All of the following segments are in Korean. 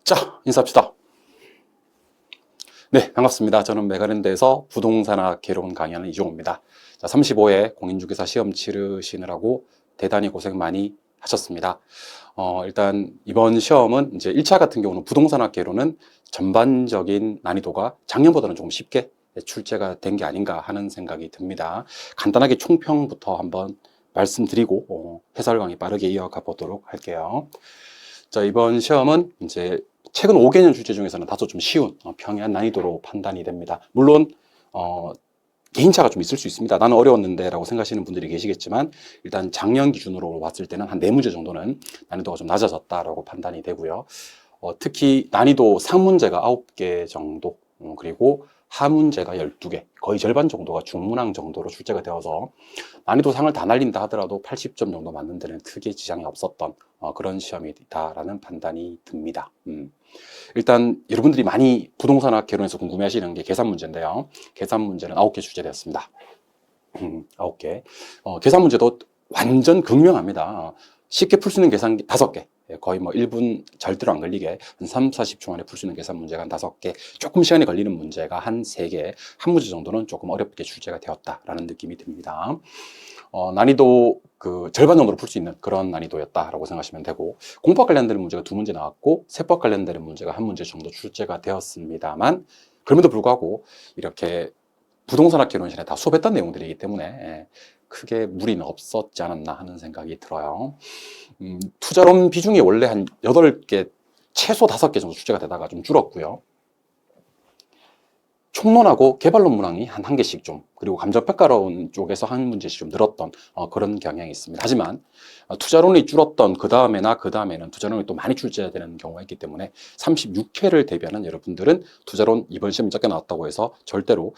자, 인사합시다. 네, 반갑습니다. 저는 메가랜드에서 부동산학 개론 강의하는 이종호입니다. 자, 35회 공인중개사 시험 치르시느라고 대단히 고생 많이 하셨습니다. 일단 이번 시험은 이제 1차 같은 경우는 부동산학 개론은 전반적인 난이도가 작년보다는 조금 쉽게 출제가 된 게 아닌가 하는 생각이 듭니다. 간단하게 총평부터 한번 말씀드리고 해설 강의 빠르게 이어가 보도록 할게요. 자, 이번 시험은 이제 최근 5개년 출제 중에서는 다소 좀 쉬운 평이한 난이도로 판단이 됩니다. 물론 개인차가 좀 있을 수 있습니다. 나는 어려웠는데 라고 생각하시는 분들이 계시겠지만 일단 작년 기준으로 봤을 때는 한 4문제 정도는 난이도가 좀 낮아졌다라고 판단이 되고요. 특히 난이도 상문제가 9개 정도, 그리고 하문제가 12개, 거의 절반 정도가 중문항 정도로 출제가 되어서 난이도 상을 다 날린다 하더라도 80점 정도 맞는 데는 크게 지장이 없었던 그런 시험이다라는 판단이 듭니다. 일단 여러분들이 많이 부동산학 개론에서 궁금해하시는 게 계산 문제인데요. 계산 문제는 9개 출제되었습니다. 9개. 계산 문제도 완전 극명합니다. 쉽게 풀 수 있는 계산 5개. 거의 뭐 1분 절대로 안 걸리게 한 3, 40초 만에 풀 수 있는 계산 문제가 한 5개, 조금 시간이 걸리는 문제가 한 3개, 한 문제 정도는 조금 어렵게 출제가 되었다라는 느낌이 듭니다. 난이도 그 절반 정도로 풀 수 있는 그런 난이도였다라고 생각하시면 되고, 공법 관련되는 문제가 2문제 나왔고 세법 관련되는 문제가 1문제 정도 출제가 되었습니다만, 그럼에도 불구하고 이렇게 부동산학 개론실에 다 수업했던 내용들이기 때문에 크게 무리는 없었지 않았나 하는 생각이 들어요. 투자론 비중이 원래 한 8개, 최소 5개 정도 출제가 되다가 좀 줄었고요. 총론하고 개발론 문항이 한 1개씩 좀, 그리고 감정평가론 쪽에서 한 문제씩 좀 늘었던 그런 경향이 있습니다. 하지만 투자론이 줄었던 그 다음에나 그 다음에는 투자론이 또 많이 출제되는 경우가 있기 때문에 36회를 대비하는 여러분들은 투자론 이번 시험이 적게 나왔다고 해서 절대로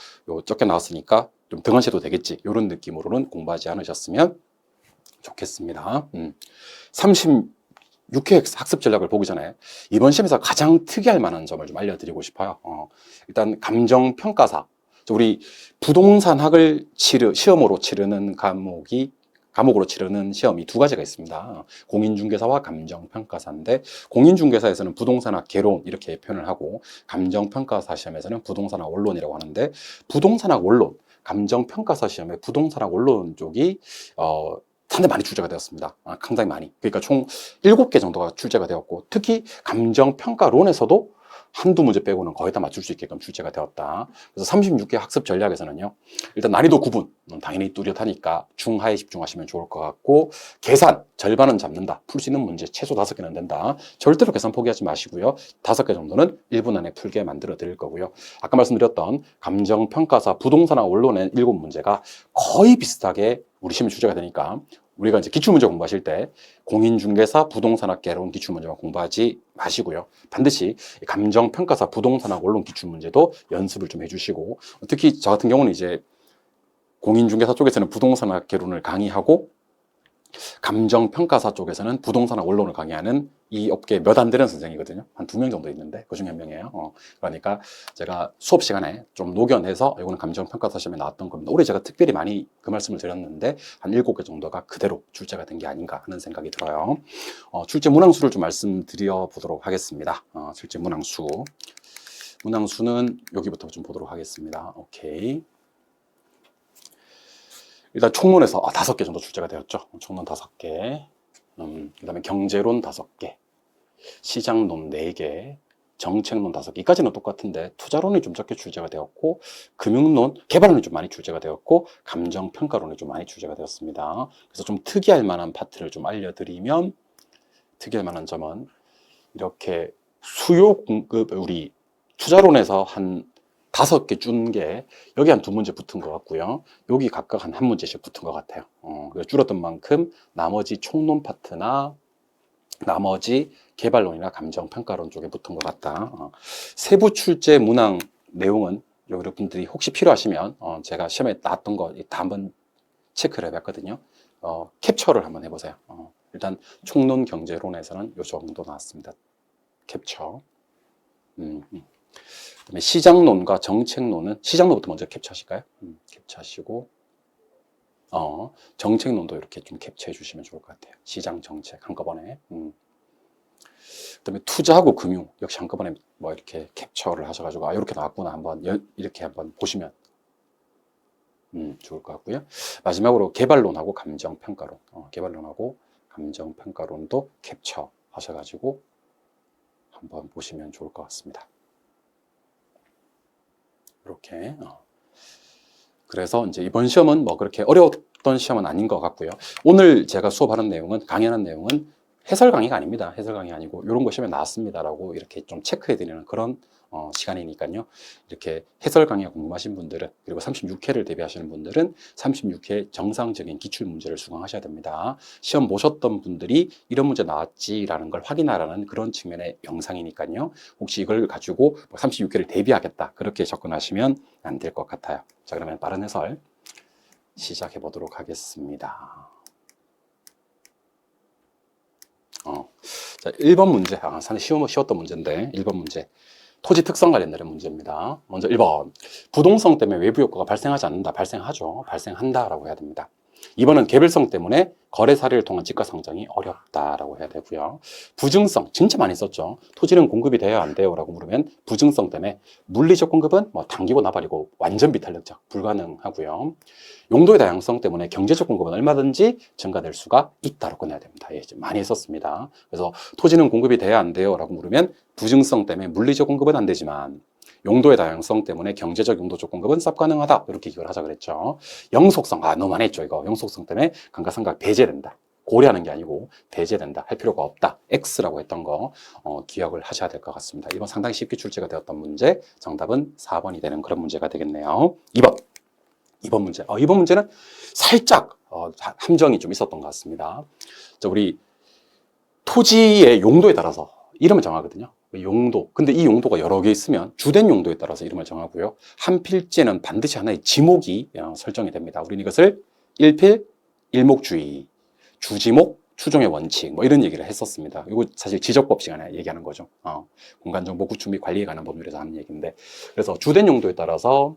적게 나왔으니까 좀 등한시해도 되겠지, 이런 느낌으로는 공부하지 않으셨으면 좋겠습니다. 36회 학습 전략을 보기 전에 이번 시험에서 가장 특이할 만한 점을 좀 알려드리고 싶어요. 일단 감정평가사. 우리 부동산학을 시험으로 치르는 과목으로 치르는 시험이 2가지가 있습니다. 공인중개사와 감정평가사인데, 공인중개사에서는 부동산학 개론 이렇게 표현을 하고, 감정평가사 시험에서는 부동산학 원론이라고 하는데, 부동산학 원론, 감정평가사 시험에 부동산학 원론 쪽이 상당히 많이 출제가 되었습니다. 상당히 많이. 그러니까 총 7개 정도가 출제가 되었고, 특히 감정평가론에서도 한두 문제 빼고는 거의 다 맞출 수 있게끔 출제가 되었다. 그래서 36개 학습 전략에서는요, 일단 난이도 구분, 당연히 뚜렷하니까 중하에 집중하시면 좋을 것 같고, 계산, 절반은 잡는다. 풀 수 있는 문제 최소 5개는 된다. 절대로 계산 포기하지 마시고요. 5개 정도는 1분 안에 풀게 만들어 드릴 거고요. 아까 말씀드렸던 감정평가사 부동산학 원론의 7문제가 거의 비슷하게 우리 시험에 출제가 되니까, 우리가 이제 기출문제 공부하실 때 공인중개사 부동산학 개론 기출문제만 공부하지 마시고요. 반드시 감정평가사 부동산학 원론 기출문제도 연습을 좀 해주시고, 특히 저 같은 경우는 이제 공인중개사 쪽에서는 부동산학 개론을 강의하고, 감정평가사 쪽에서는 부동산학 원론을 강의하는 이 업계에 몇 안 되는 선생이거든요. 한 2명 정도 있는데 그 중에 한 명이에요. 그러니까 제가 수업 시간에 좀 녹여내서 이거는 감정평가사 시험에 나왔던 겁니다. 올해 제가 특별히 많이 그 말씀을 드렸는데 한 7개 정도가 그대로 출제가 된 게 아닌가 하는 생각이 들어요. 출제 문항수를 좀 말씀드려 보도록 하겠습니다. 출제 문항수. 문항수는 여기부터 좀 보도록 하겠습니다. 오케이. 일단 총론에서 5개 정도 출제가 되었죠. 총론 5개, 그 다음에 경제론 5개, 시장론 4개, 정책론 5개. 이까지는 똑같은데 투자론이 좀 적게 출제가 되었고, 금융론, 개발론이 좀 많이 출제가 되었고, 감정평가론이 좀 많이 출제가 되었습니다. 그래서 좀 특이할 만한 파트를 좀 알려드리면, 특이할 만한 점은 이렇게 수요 공급, 우리 투자론에서 한 5개 준 게 여기 한 2문제 붙은 것 같고요. 여기 각각 한 1문제씩 붙은 것 같아요. 줄었던 만큼 나머지 총론 파트나 나머지 개발론이나 감정평가론 쪽에 붙은 것 같다. 세부 출제 문항 내용은 여러분들이 혹시 필요하시면 제가 시험에 나왔던 거 다 한번 체크를 해봤거든요. 캡처를 한번 해보세요. 일단 총론 경제론에서는 이 정도 나왔습니다. 캡처. 그다음에 시장론과 정책론은, 시장론부터 먼저 캡처하실까요? 캡처하시고, 정책론도 이렇게 좀 캡처해 주시면 좋을 것 같아요. 시장 정책 한꺼번에. 그다음에 투자하고 금융 역시 한꺼번에 뭐 이렇게 캡처를 하셔가지고 아 이렇게 나왔구나 한번 이렇게 한번 보시면 좋을 것 같고요. 마지막으로 개발론하고 감정평가론, 개발론하고 감정평가론도 캡처 하셔가지고 한번 보시면 좋을 것 같습니다. 이렇게. 그래서 이제 이번 시험은 뭐 그렇게 어려웠던 시험은 아닌 것 같고요. 오늘 제가 수업하는 내용은, 강연한 내용은 해설 강의가 아닙니다. 해설 강의 아니고 이런 거 시험에 나왔습니다라고 이렇게 좀 체크해 드리는 그런 시간이니까요. 이렇게 해설 강의가 궁금하신 분들은, 그리고 36회를 대비하시는 분들은 36회 정상적인 기출 문제를 수강하셔야 됩니다. 시험 보셨던 분들이 이런 문제 나왔지라는 걸 확인하라는 그런 측면의 영상이니까요. 혹시 이걸 가지고 36회를 대비하겠다 그렇게 접근하시면 안 될 것 같아요. 자, 그러면 빠른 해설 시작해 보도록 하겠습니다. 자, 1번 문제. 상당히 쉬웠던 문제인데 1번 문제. 토지 특성 관련된 문제입니다. 먼저 1번. 부동성 때문에 외부 효과가 발생하지 않는다. 발생하죠. 발생한다라고 해야 됩니다. 2번은 개별성 때문에 거래 사례를 통한 지가상장이 어렵다라고 해야 되고요. 부증성, 진짜 많이 썼죠. 토지는 공급이 돼야 안 돼요? 라고 물으면 부증성 때문에 물리적 공급은 뭐 당기고 나발이고 완전 비탄력적, 불가능하고요. 용도의 다양성 때문에 경제적 공급은 얼마든지 증가될 수가 있다고 끝내야 됩니다. 예, 많이 했었습니다. 그래서 토지는 공급이 돼야 안 돼요? 라고 물으면 부증성 때문에 물리적 공급은 안 되지만 용도의 다양성 때문에 경제적 용도적 공급은 쌉 가능하다. 이렇게 기억을 하자 그랬죠. 영속성, 너무 많이 했죠. 이거 영속성 때문에 감가상각 배제된다. 고려하는 게 아니고 배제된다. 할 필요가 없다. X라고 했던 거 기억을 하셔야 될 것 같습니다. 이번 상당히 쉽게 출제가 되었던 문제, 정답은 4번이 되는 그런 문제가 되겠네요. 2번 문제. 이번 문제는 살짝 함정이 좀 있었던 것 같습니다. 자, 우리 토지의 용도에 따라서 이름을 정하거든요. 용도. 근데 이 용도가 여러 개 있으면 주된 용도에 따라서 이름을 정하고요. 한 필지에는 반드시 하나의 지목이 설정이 됩니다. 우리는 이것을 1필, 일목주의, 주지목, 추종의 원칙, 뭐 이런 얘기를 했었습니다. 이거 사실 지적법칙 안에 얘기하는 거죠. 공간정보 구축 및 관리에 관한 법률에서 하는 얘기인데. 그래서 주된 용도에 따라서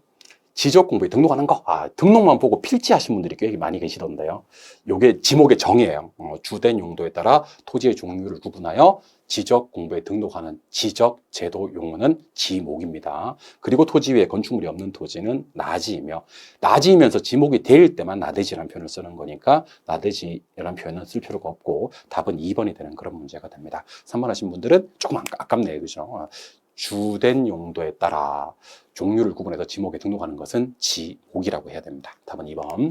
지적 공부에 등록하는 거, 등록만 보고 필지하신 분들이 꽤 많이 계시던데요. 요게 지목의 정의예요. 주된 용도에 따라 토지의 종류를 구분하여 지적 공부에 등록하는 지적 제도 용어는 지목입니다. 그리고 토지 위에 건축물이 없는 토지는 나지이며, 나지이면서 지목이 될 때만 나대지라는 표현을 쓰는 거니까 나대지라는 표현은 쓸 필요가 없고 답은 2번이 되는 그런 문제가 됩니다. 3번 하신 분들은 조금 아깝네요. 그죠? 주된 용도에 따라 종류를 구분해서 지목에 등록하는 것은 지목이라고 해야 됩니다. 답은 2번.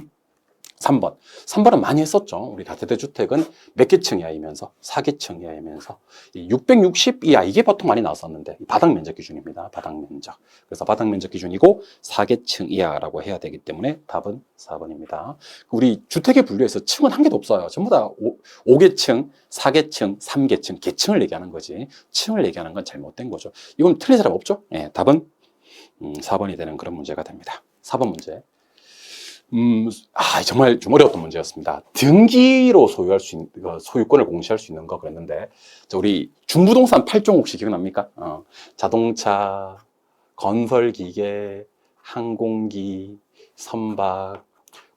3번은 많이 했었죠. 우리 다세대 주택은 몇 개층 이하이면서 4개층 이하이면서 660 이하 이게 보통 많이 나왔었는데 바닥 면적 기준입니다. 바닥 면적. 그래서 바닥 면적 기준이고 4개층 이하라고 해야 되기 때문에 답은 4번입니다. 우리 주택에 분류해서 층은 한 개도 없어요. 전부 다 5개층, 4개층, 3개층, 계층을 얘기하는 거지. 층을 얘기하는 건 잘못된 거죠. 이건 틀린 사람 없죠? 네, 답은 4번이 되는 그런 문제가 됩니다. 4번 문제. 정말 좀 어려웠던 문제였습니다. 등기로 소유할 수 있는, 소유권을 공시할 수 있는 거 그랬는데, 우리 중부동산 8종 혹시 기억납니까? 자동차, 건설기계, 항공기, 선박,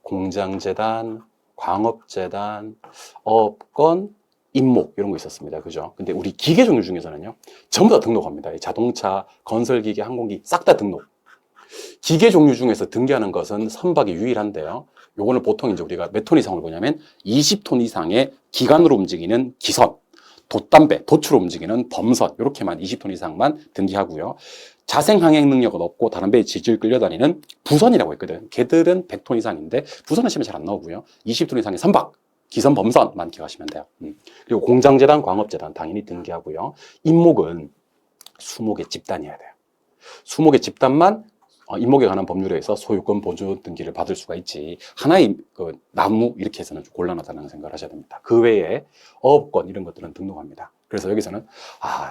공장재단, 광업재단, 업건, 임목, 이런 거 있었습니다. 그죠? 근데 우리 기계 종류 중에서는요, 전부 다 등록합니다. 자동차, 건설기계, 항공기, 싹 다 등록. 기계 종류 중에서 등기하는 것은 선박이 유일한데요. 요거는 보통 이제 우리가 몇 톤 이상을 보냐면 20톤 이상의 기관으로 움직이는 기선, 돛담배, 돛으로 움직이는 범선, 이렇게만 20톤 이상만 등기하고요. 자생 항행 능력은 없고 다른 배에 질질 끌려다니는 부선이라고 있거든. 걔들은 100톤 이상인데 부선은 시험에 잘 안 나오고요. 20톤 이상의 선박, 기선, 범선만 기억하시면 돼요. 그리고 공장재단, 광업재단 당연히 등기하고요. 임목은 수목의 집단이어야 돼요. 수목의 집단만 임목에 관한 법률에 의해서 소유권 보존 등기를 받을 수가 있지, 하나의 나무 이렇게 해서는 좀 곤란하다는 생각을 하셔야 됩니다. 그 외에 어업권 이런 것들은 등록합니다. 그래서 여기서는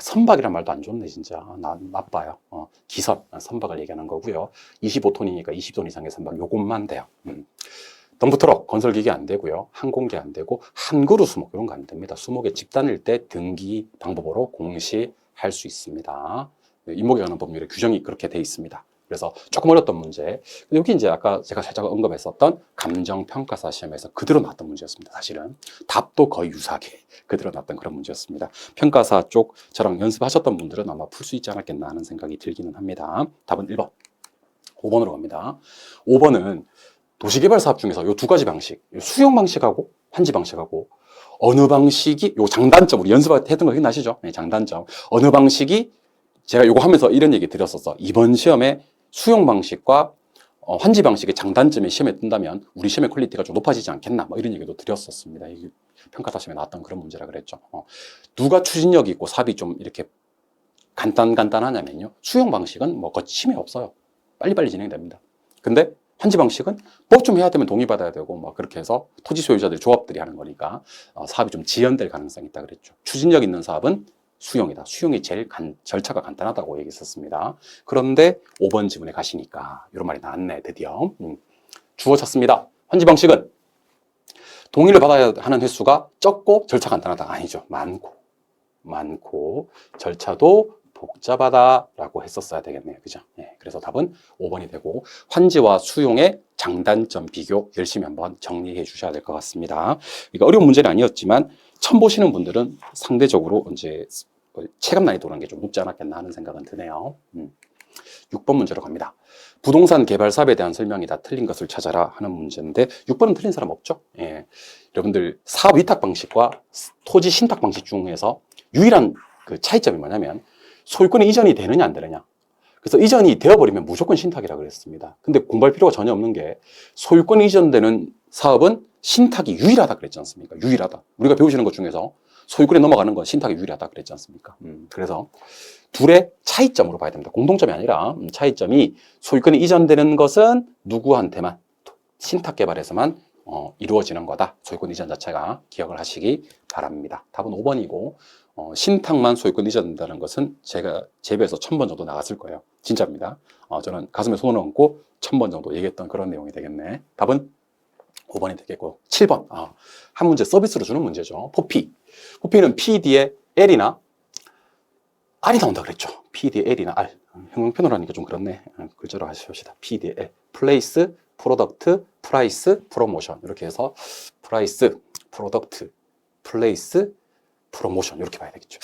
선박이란 말도 안 좋네 진짜. 나빠요. 기선, 선박을 얘기하는 거고요. 25톤이니까 20톤 이상의 선박 요것만 돼요. 덤프트럭, 건설기계 안 되고요. 항공기 안 되고 한그루 수목 이런 거 안 됩니다. 수목의 집단일 때 등기 방법으로 공시할 수 있습니다. 임목에 관한 법률에 규정이 그렇게 돼 있습니다. 그래서 조금 어렵던 문제. 여기 이제 아까 제가 살짝 언급했었던 감정평가사 시험에서 그대로 나왔던 문제였습니다. 사실은 답도 거의 유사하게 그대로 나왔던 그런 문제였습니다. 평가사 쪽 저랑 연습하셨던 분들은 아마 풀 수 있지 않았겠나 하는 생각이 들기는 합니다. 답은 1번. 5번으로 갑니다. 5번은 도시개발 사업 중에서 이 두 가지 방식, 수용 방식하고 환지 방식하고 어느 방식이 요 장단점, 우리 연습했던 거 기억나시죠? 네, 장단점. 어느 방식이 제가 요거 하면서 이런 얘기 드렸었어. 이번 시험에 수용 방식과 환지 방식의 장단점이 시험에 뜬다면 우리 시험의 퀄리티가 좀 높아지지 않겠나, 뭐 이런 얘기도 드렸었습니다. 이게 평가사 시험에 나왔던 그런 문제라 그랬죠. 누가 추진력이 있고 삽이 좀 이렇게 간단하냐면요. 수용 방식은 뭐 거침이 없어요. 빨리빨리 진행됩니다. 근데 환지 방식은 뭐 좀 해야 되면 동의받아야 되고 막 그렇게 해서 토지 소유자들 조합들이 하는 거니까 사업이 좀 지연될 가능성이 있다 그랬죠. 추진력 있는 사업은 수용이다. 수용이 제일 절차가 간단하다고 얘기했었습니다. 그런데 5번 지문에 가시니까 이런 말이 나왔네, 드디어. 주어 찾습니다. 환지 방식은 동의를 받아야 하는 횟수가 적고 절차 간단하다. 아니죠. 많고 절차도 복잡하다라고 했었어야 되겠네요. 그죠? 네, 그래서 답은 5번이 되고 환지와 수용의 장단점 비교 열심히 한번 정리해 주셔야 될 것 같습니다. 그러니까 어려운 문제는 아니었지만 처음 보시는 분들은 상대적으로 이제 체감 난이도라는 게 좀 높지 않았겠나 하는 생각은 드네요. 6번 문제로 갑니다. 부동산 개발 사업에 대한 설명이다. 틀린 것을 찾아라 하는 문제인데 6번은 틀린 사람 없죠? 예. 여러분들 사업 위탁 방식과 토지 신탁 방식 중에서 유일한 그 차이점이 뭐냐면 소유권이 이전이 되느냐 안 되느냐. 그래서 이전이 되어버리면 무조건 신탁이라고 그랬습니다. 근데 공부할 필요가 전혀 없는 게 소유권이 이전되는 사업은 신탁이 유일하다 그랬지 않습니까? 유일하다. 우리가 배우시는 것 중에서 소유권에 넘어가는 건 신탁이 유일하다 그랬지 않습니까? 그래서 둘의 차이점으로 봐야 됩니다. 공통점이 아니라 차이점이 소유권이 이전되는 것은 누구한테만 신탁 개발에서만 이루어지는 거다. 소유권 이전 자체가 기억을 하시기 바랍니다. 답은 5번이고 신탁만 소유권 이전된다는 것은 제가 제배에서 1000번 정도 나갔을 거예요. 진짜입니다. 저는 가슴에 손을 얹고 1000번 정도 얘기했던 그런 내용이 되겠네. 답은 5번이 되겠고 7번 한 문제 서비스로 주는 문제죠. 포피는 P 뒤에 L이나 R이 나온다 그랬죠. P 뒤에 L이나 R. 형용편으로 하니까 좀 그렇네. 글자로 하십시다. P 뒤에 L. 플레이스, 프로덕트, 프라이스, 프로모션. 이렇게 해서 프라이스, 프로덕트, 플레이스, 프로모션 이렇게 봐야 되겠죠.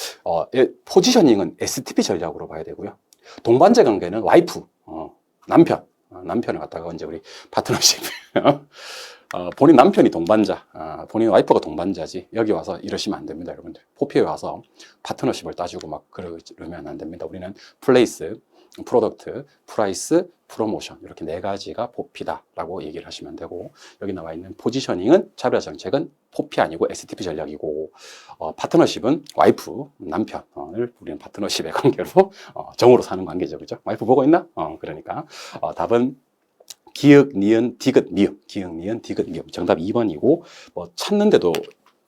포지셔닝은 STP 전략으로 봐야 되고요. 동반자 관계는 와이프, 남편을 갖다가 이제 우리 파트너십 본인 남편이 동반자, 본인 와이프가 동반자지 여기 와서 이러시면 안 됩니다, 여러분들. 포피에 와서 파트너십을 따지고 막 그러면 안 됩니다. 우리는 플레이스, 프로덕트, 프라이스, 프로모션 이렇게 네 가지가 포피다라고 얘기를 하시면 되고 여기 나와 있는 포지셔닝은 차별화 정책은 포피 아니고 STP 전략이고 파트너십은 와이프, 남편을 우리는 파트너십의 관계로 정으로 사는 관계죠, 그죠? 와이프 보고 있나? 그러니까 답은 기역, 니은, 디귿, 미음. 기역, 니은, 디귿, 미음. 정답 2번이고, 뭐, 찾는데도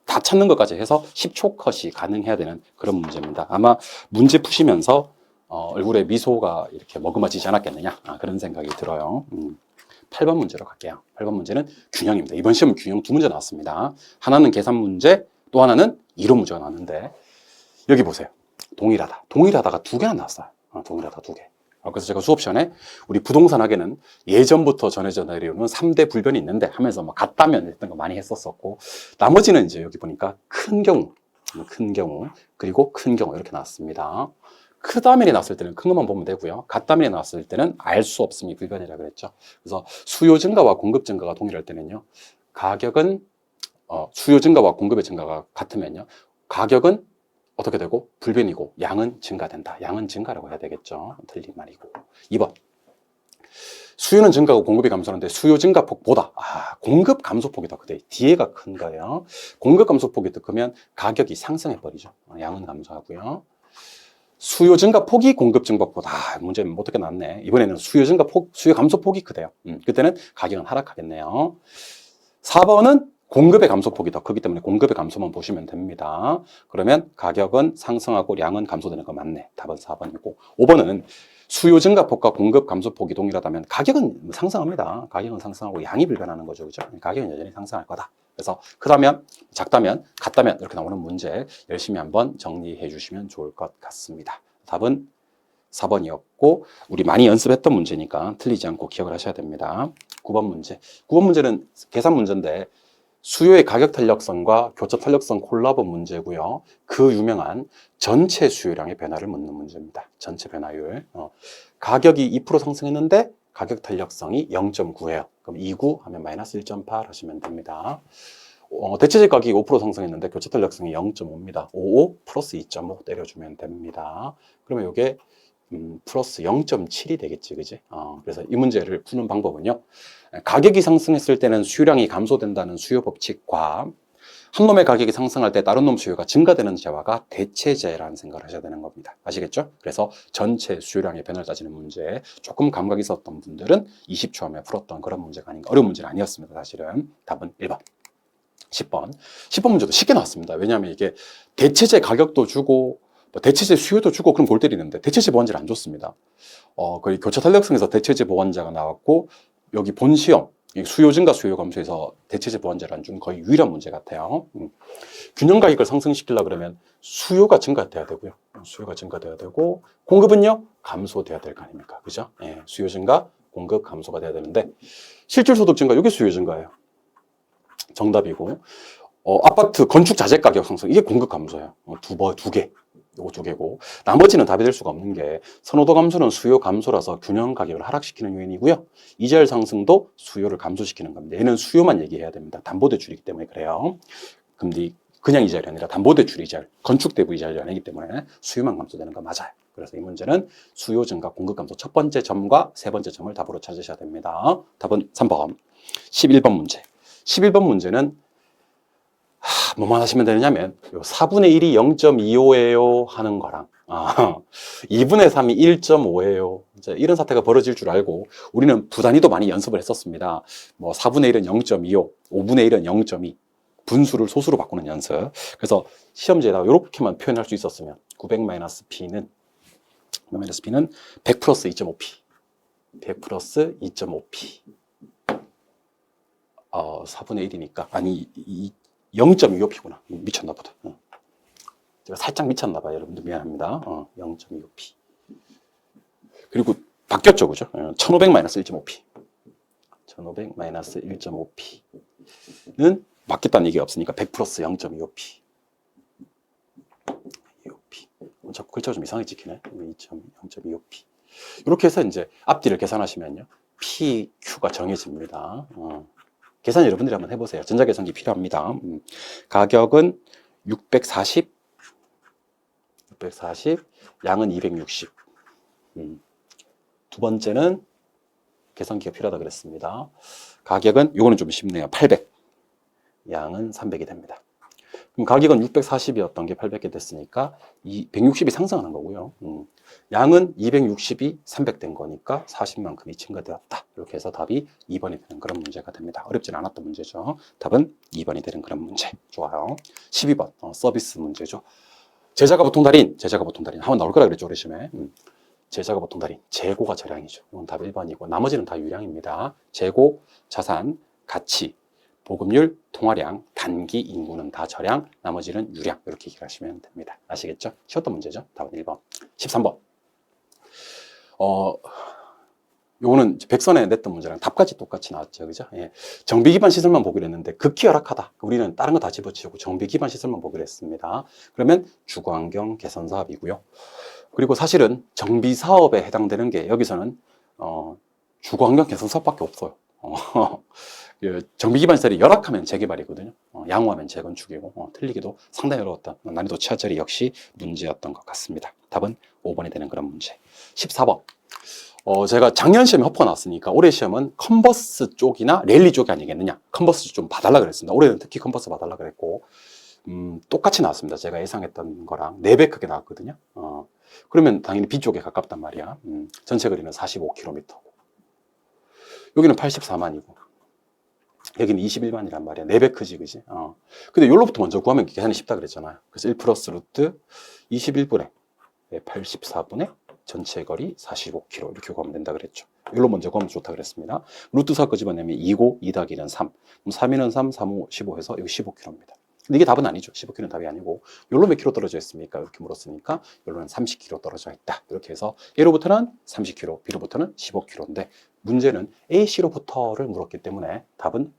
다 찾는 것까지 해서 10초 컷이 가능해야 되는 그런 문제입니다. 아마 문제 푸시면서, 얼굴에 미소가 이렇게 머금어지지 않았겠느냐. 그런 생각이 들어요. 8번 문제로 갈게요. 8번 문제는 균형입니다. 이번 시험은 균형 두 문제 나왔습니다. 하나는 계산 문제, 또 하나는 이론 문제가 나왔는데, 여기 보세요. 동일하다가 두 개나 나왔어요. 동일하다 두 개. 그래서 제가 수업 시간에 우리 부동산 학에는 예전부터 전해져 내려오는 3대 불변이 있는데 하면서 뭐 같다면 했던 거 많이 했었었고 나머지는 이제 여기 보니까 큰 경우 그리고 큰 경우 이렇게 나왔습니다. 크다면이 나왔을 때는 큰 것만 보면 되고요. 같다면이 나왔을 때는 알 수 없음이 불변이라고 그랬죠. 그래서 수요 증가와 공급 증가가 동일할 때는요. 가격은 수요 증가와 공급의 증가가 같으면요. 가격은 어떻게 되고 불변이고 양은 증가된다. 양은 증가라고 해야 되겠죠. 틀린 말이고. 2번. 수요는 증가하고 공급이 감소하는데 수요 증가폭보다 공급 감소폭이 더 크대. 뒤에가 큰 거예요. 공급 감소폭이 더 크면 가격이 상승해 버리죠. 양은 감소하고요. 수요 증가폭이 공급 증가폭보다 문제는 어떻게 나왔네. 이번에는 수요 감소폭이 크대요. 그때는 가격은 하락하겠네요. 4번은 공급의 감소폭이 더 크기 때문에 공급의 감소만 보시면 됩니다. 그러면 가격은 상승하고 양은 감소되는 거 맞네. 답은 4번이고 5번은 수요 증가폭과 공급 감소폭이 동일하다면 가격은 상승합니다. 가격은 상승하고 양이 불변하는 거죠. 그죠? 가격은 여전히 상승할 거다. 그래서 크다면, 작다면, 같다면 이렇게 나오는 문제 열심히 한번 정리해 주시면 좋을 것 같습니다. 답은 4번이었고 우리 많이 연습했던 문제니까 틀리지 않고 기억을 하셔야 됩니다. 9번 문제. 9번 문제는 계산 문제인데 수요의 가격 탄력성과 교차 탄력성 콜라보 문제고요. 그 유명한 전체 수요량의 변화를 묻는 문제입니다. 전체 변화율. 가격이 2% 상승했는데 가격 탄력성이 0.9예요. 그럼 2.9 하면 마이너스 1.8 하시면 됩니다. 대체재 가격이 5% 상승했는데 교차 탄력성이 0.5입니다. 55 플러스 2.5 때려주면 됩니다. 그러면 이게 플러스 0.7이 되겠지, 그지? 그래서 이 문제를 푸는 방법은요. 가격이 상승했을 때는 수요량이 감소된다는 수요 법칙과 한 놈의 가격이 상승할 때 다른 놈 수요가 증가되는 재화가 대체재라는 생각을 하셔야 되는 겁니다. 아시겠죠? 그래서 전체 수요량의 변화를 따지는 문제, 조금 감각이 있었던 분들은 20초 하면 풀었던 그런 문제가 아닌가. 어려운 문제는 아니었습니다, 사실은. 답은 1번. 10번. 10번 문제도 쉽게 나왔습니다. 왜냐하면 이게 대체재 가격도 주고 대체재 수요도 주고 그럼 골 때리는데 대체재 보완제를 안 줬습니다. 거의 교차 탄력성에서 대체재 보완제가 나왔고 여기 본 시험 수요 증가 수요 감소에서 대체재 보완제를 안 준 거의 유일한 문제 같아요. 균형 가격을 상승시키려고 그러면 수요가 증가돼야 되고요. 수요가 증가돼야 되고 공급은요 감소돼야 될 거 아닙니까? 그죠? 예, 수요 증가, 공급 감소가 돼야 되는데 실질 소득 증가 이게 수요 증가예요. 정답이고 아파트 건축 자재 가격 상승 이게 공급 감소예요. 두 개. 요거 두 개고 나머지는 답이 될 수가 없는 게 선호도 감소는 수요 감소라서 균형 가격을 하락시키는 요인이고요. 이자율 상승도 수요를 감소시키는 겁니다. 얘는 수요만 얘기해야 됩니다. 담보대출이기 때문에 그래요. 금리 그냥 이자율이 아니라 담보대출 이자율, 건축대부 이자율이 아니기 때문에 수요만 감소되는 거 맞아요. 그래서 이 문제는 수요 증가, 공급 감소 첫 번째 점과 세 번째 점을 답으로 찾으셔야 됩니다. 답은 3번. 11번 문제. 11번 문제는 뭐만 하시면 되느냐면 4분의 1이 0.25예요 하는 거랑 2분의 3이 1.5예요. 이런 사태가 벌어질 줄 알고 우리는 부단히도 많이 연습을 했었습니다. 뭐 4분의 1은 0.25, 5분의 1은 0.2 분수를 소수로 바꾸는 연습. 그래서 시험지에다가 이렇게만 표현할 수 있었으면 900-P는 100 플러스 2.5P 100 플러스 2.5P 4분의 1이니까 아니 0.25P구나. 미쳤나 보다. 제가 살짝 미쳤나 봐요. 여러분들 미안합니다. 0.25P. 그리고 바뀌었죠. 그죠? 1500-1.5P. 1500-1.5P는 바뀌었다는 얘기가 없으니까 100 플러스 0.25P. 25P. 자꾸 글자가 좀 이상하게 찍히네. 0.25P. 이렇게 해서 이제 앞뒤를 계산하시면요. PQ가 정해집니다. 계산 여러분들이 한번 해보세요. 전자계산기 필요합니다. 가격은 640, 양은 260. 두 번째는 계산기가 필요하다 그랬습니다. 가격은, 요거는 좀 쉽네요. 800. 양은 300이 됩니다. 그럼 가격은 640이었던 게 800이 됐으니까 160이 상승하는 거고요. 양은 260이 300 된 거니까 40만큼이 증가되었다. 이렇게 해서 답이 2번이 되는 그런 문제가 됩니다. 어렵진 않았던 문제죠. 답은 2번이 되는 그런 문제. 좋아요. 12번 서비스 문제죠. 제자가 보통 달인 한번 나올 거라 그랬죠. 우리 시험에. 제자가 보통 달인, 재고가 저량이죠. 이건 답 1번이고 나머지는 다 유량입니다. 재고, 자산, 가치, 보급률, 통화량, 단기, 인구는 다 저량, 나머지는 유량 이렇게 얘기를 하시면 됩니다. 아시겠죠? 쉬웠던 문제죠. 답은 1번. 13번. 요거는 백선에 냈던 문제랑 답까지 똑같이 나왔죠. 그죠? 예. 정비 기반 시설만 보기로 했는데 극히 열악하다. 우리는 다른 거 다 집어치우고 정비 기반 시설만 보기로 했습니다. 그러면 주거환경 개선 사업이고요. 그리고 사실은 정비 사업에 해당되는 게 여기서는 주거환경 개선 사업밖에 없어요. 정비 기반 시설이 열악하면 재개발이거든요. 양호하면 재건축이고 틀리기도 상당히 어려웠던 난이도 치하처리 역시 문제였던 것 같습니다. 답은 5번이 되는 그런 문제. 14번. 제가 작년 시험에 허퍼가 났으니까 올해 시험은 컨버스 쪽이나 랠리 쪽이 아니겠느냐. 컨버스 좀 봐달라 그랬습니다. 올해는 특히 컨버스 봐달라 그랬고 똑같이 나왔습니다. 제가 예상했던 거랑 4배 크게 나왔거든요. 그러면 당연히 B 쪽에 가깝단 말이야. 전체 거리는 45km고 여기는 84만이고 여기는 21만이란 말이야. 4배 크지, 그지? 근데 여기로부터 먼저 구하면 계산이 쉽다 그랬잖아요. 그래서 1 플러스 루트 21분의 84분의 전체 거리 45km 이렇게 구하면 된다 그랬죠. 여기로 먼저 구하면 좋다 그랬습니다. 루트 4 거 집어내면 2고 2 더하기 1은 3. 그럼 3, 2는 3, 3, 5, 15 해서 여기 15km입니다. 근데 이게 답은 아니죠. 15km는 답이 아니고 여기로 몇 킬로 떨어져 있습니까? 이렇게 물었으니까 여기로는 30km 떨어져 있다. 이렇게 해서 A로부터는 30km, B로부터는 15km인데 문제는 A, C로부터를 물었기 때문에 답은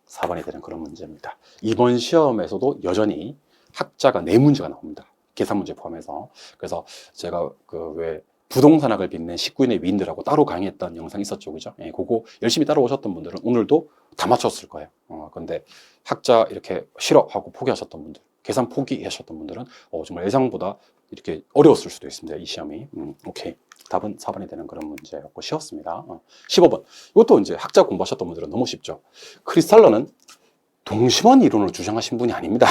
4번이 되는 그런 문제입니다. 이번 시험에서도 여전히 학자가 4문제가 나옵니다. 계산 문제 포함해서. 그래서 제가 왜 부동산학을 빛낸 19인의 위인들하고 따로 강의했던 영상 있었죠, 그죠? 예, 그거 열심히 따라오셨던 분들은 오늘도 다 맞췄을 거예요. 근데 학자 이렇게 싫어하고 포기하셨던 분들, 계산 포기하셨던 분들은 정말 예상보다 이렇게 어려웠을 수도 있습니다, 이 시험이. 오케이. 답은 4번이 되는 그런 문제였고 쉬웠습니다. 15번. 이것도 이제 학자 공부하셨던 분들은 너무 쉽죠. 크리스탈러는 동심원 이론을 주장하신 분이 아닙니다.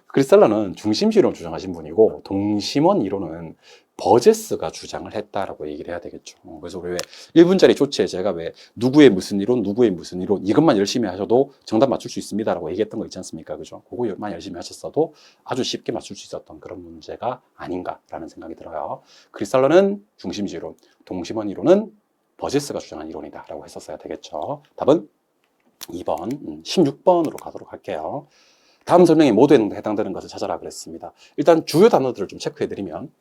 크리스탈러는 중심지 이론을 주장하신 분이고 동심원 이론은 버제스가 주장을 했다라고 얘기를 해야 되겠죠. 그래서 왜 1분짜리 조치에 제가 왜 누구의 무슨 이론, 누구의 무슨 이론 이것만 열심히 하셔도 정답 맞출 수 있습니다 라고 얘기했던 거 있지 않습니까? 그죠? 그거만 열심히 하셨어도 아주 쉽게 맞출 수 있었던 그런 문제가 아닌가라는 생각이 들어요. 크리스탈러는 중심지 이론, 동심원 이론은 버제스가 주장한 이론이다 라고 했었어야 되겠죠. 답은 2번, 16번으로 가도록 할게요. 다음 설명에 모두 해당되는 것을 찾아라 그랬습니다. 일단 주요 단어들을 좀 체크해드리면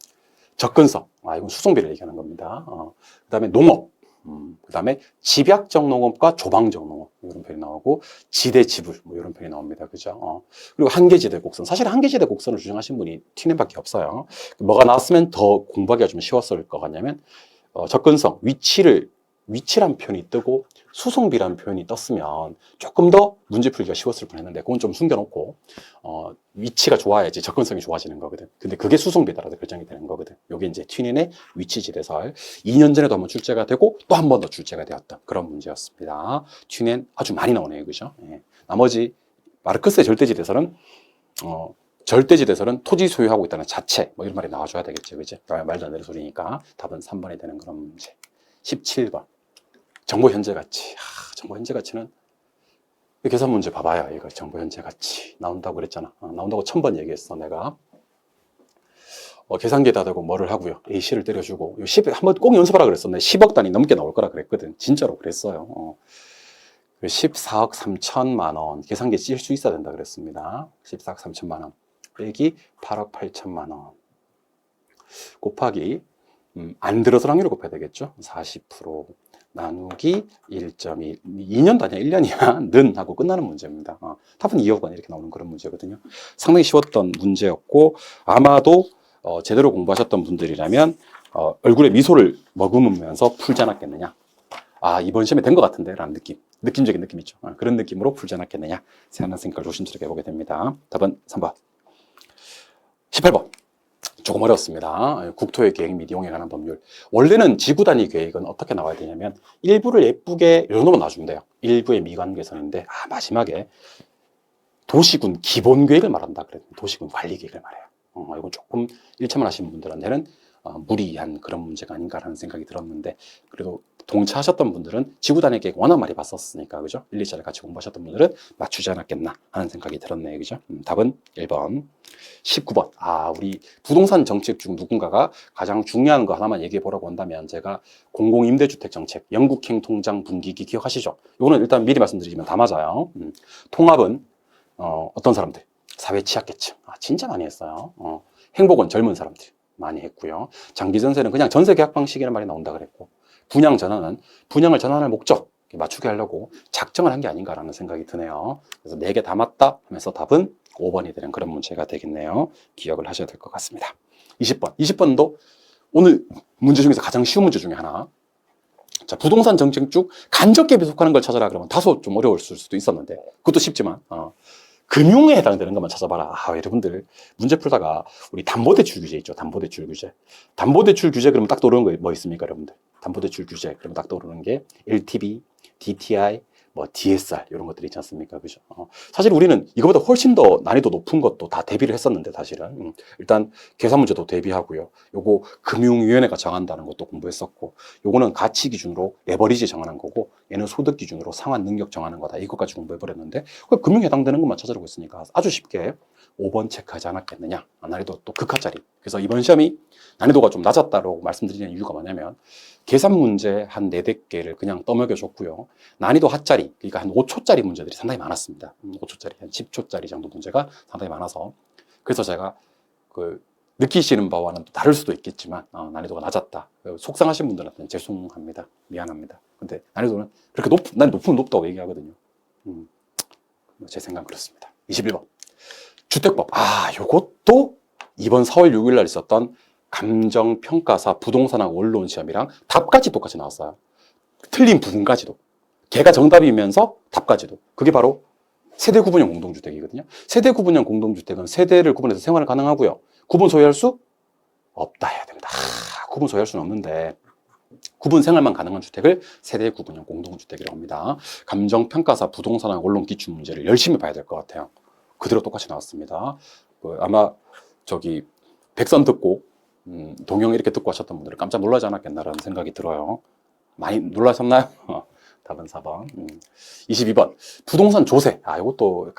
접근성, 이건 수송비를 얘기하는 겁니다. 그 다음에 농업, 그 다음에 집약적 농업과 조방적 농업 이런 표현이 나오고 지대 지불 뭐 이런 표현이 나옵니다. 그죠? 그리고 한계지대 곡선, 사실 한계지대 곡선을 주장하신 분이 TNM밖에 없어요. 뭐가 나왔으면 더 공부하기가 좀 쉬웠을 것 같냐면 접근성, 위치란 표현이 뜨고 수송비라는 표현이 떴으면 조금 더 문제 풀기가 쉬웠을 뻔했는데 그건 좀 숨겨놓고 위치가 좋아야지 접근성이 좋아지는 거거든. 근데 그게 수송비에 따라서 결정이 되는 거거든. 요게 이제 튜닌의 위치지대설 2년 전에도 한번 출제가 되고 또 한 번 더 출제가 되었던 그런 문제였습니다. 튜닌 아주 많이 나오네요, 그죠? 예. 나머지 마르크스의 절대지대설은 토지 소유하고 있다는 자체 뭐 이런 말이 나와줘야 되겠죠, 그죠? 말도 안 되는 소리니까 답은 3번이 되는 그런 문제. 17번. 정보 현재 가치. 정보 현재 가치는 계산 문제 봐봐요. 이거 정보 현재 가치 나온다고 그랬잖아. 나온다고 1000번 얘기했어 내가. 계산기에다 대고 뭐를 하고요. AC를 때려주고 10 한번 꼭 연습하라 그랬어. 내가 10억 단위 넘게 나올 거라 그랬거든. 진짜로 그랬어요. 14억 3천만 원 계산기에 찔 수 있어야 된다 그랬습니다. 14억 3천만 원 빼기 8억 8천만 원 곱하기 안 들어서 확률을 곱해야 되겠죠. 40% 나누기 1.1 2년도 아니야 1년이야 는 하고 끝나는 문제입니다. 답은 2억 원 이렇게 나오는 그런 문제거든요. 상당히 쉬웠던 문제였고 아마도 제대로 공부하셨던 분들이라면 얼굴에 미소를 머금으면서 풀지 않았겠느냐. 이번 시험에 된 것 같은데 라는 느낌적인 느낌 있죠. 그런 느낌으로 풀지 않았겠느냐 생각하는 생각을 조심스럽게 해보게 됩니다. 답은 3번. 18번. 조금 어렵습니다. 국토의 계획 및 이용에 관한 법률. 원래는 지구 단위 계획은 어떻게 나와야 되냐면 일부를 예쁘게 이 정도만 놔주면 돼요. 일부의 미관 개선인데 마지막에 도시군 기본 계획을 말한다 그래요. 도시군 관리 계획을 말해요. 이건 조금 1차만 하신 분들한테는 무리한 그런 문제가 아닌가라는 생각이 들었는데 그래도 동차하셨던 분들은 지구 단위 계획 워낙 많이 봤었으니까 그죠? 1, 2차를 같이 공부하셨던 분들은 맞추지 않았겠나 하는 생각이 들었네요. 그죠? 답은 1번. 19번. 우리 부동산 정책 중 누군가가 가장 중요한 거 하나만 얘기해 보라고 한다면 제가 공공임대주택 정책, 영국행 통장 분기기 기억하시죠? 이거는 일단 미리 말씀드리지만 다 맞아요. 통합은 어떤 사람들? 사회 취약계층. 진짜 많이 했어요. 행복은 젊은 사람들 많이 했고요. 장기 전세는 그냥 전세 계약 방식이라는 말이 나온다 그랬고 분양 전환은 분양을 전환할 목적 맞추게 하려고 작정을 한 게 아닌가라는 생각이 드네요. 그래서 4개 다 맞다 하면서 답은 5번이 되는 그런 문제가 되겠네요. 기억을 하셔야 될 것 같습니다. 20번. 20번도 오늘 문제 중에서 가장 쉬운 문제 중에 하나. 자, 부동산 정책 중 간접계획에 속하는 걸 찾아라 그러면 다소 좀 어려울 수도 있었는데 그것도 쉽지만 금융에 해당되는 것만 찾아봐라. 여러분들 문제 풀다가 우리 담보대출 규제 있죠. 담보대출 규제. 담보대출 규제 그러면 딱 떠오르는 거 뭐 있습니까, 여러분들? 담보대출 규제 그러면 딱 떠오르는 게 LTV, DTI, DSR 이런 것들이 있지 않습니까? 그죠? 사실 우리는 이거보다 훨씬 더 난이도 높은 것도 다 대비를 했었는데 사실은 일단 계산 문제도 대비하고요. 요거 금융위원회가 정한다는 것도 공부했었고 요거는 가치 기준으로 레버리지 정하는 거고 얘는 소득 기준으로 상환 능력 정하는 거다. 이것까지 공부해버렸는데 금융에 해당되는 것만 찾아보고 있으니까 아주 쉽게 5번 체크하지 않았겠느냐. 난이도 또 극하짜리. 그래서 이번 시험이 난이도가 좀 낮았다고 말씀드리는 이유가 뭐냐면 계산 문제 한 4-5개를 그냥 떠먹여줬고요. 난이도 하짜리, 그러니까 한 5초짜리 문제들이 상당히 많았습니다. 5초짜리, 한 10초짜리 정도 문제가 상당히 많아서 그래서 제가 그 느끼시는 바와는 또 다를 수도 있겠지만 난이도가 낮았다. 속상하신 분들한테는 죄송합니다. 미안합니다. 근데 난이도는 그렇게 난 높다고 얘기하거든요. 제 생각은 그렇습니다. 21번. 주택법. 요것도 이번 4월 6일 날 있었던 감정평가사 부동산학 원론 시험이랑 답까지 똑같이 나왔어요. 틀린 부분까지도. 걔가 정답이면서 답까지도. 그게 바로 세대 구분형 공동주택이거든요. 세대 구분형 공동주택은 세대를 구분해서 생활을 가능하고요. 구분 소유할 수 없다 해야 됩니다. 구분 소유할 수는 없는데 구분 생활만 가능한 주택을 세대 구분형 공동주택이라고 합니다. 감정평가사 부동산학 원론 기출 문제를 열심히 봐야 될 것 같아요. 그대로 똑같이 나왔습니다. 아마 백선 듣고 동영 이렇게 듣고 하셨던 분들은 깜짝 놀라지 않았겠나라는 생각이 들어요. 많이 놀라셨나요? 답은 4번. 22번. 부동산 조세. 이것도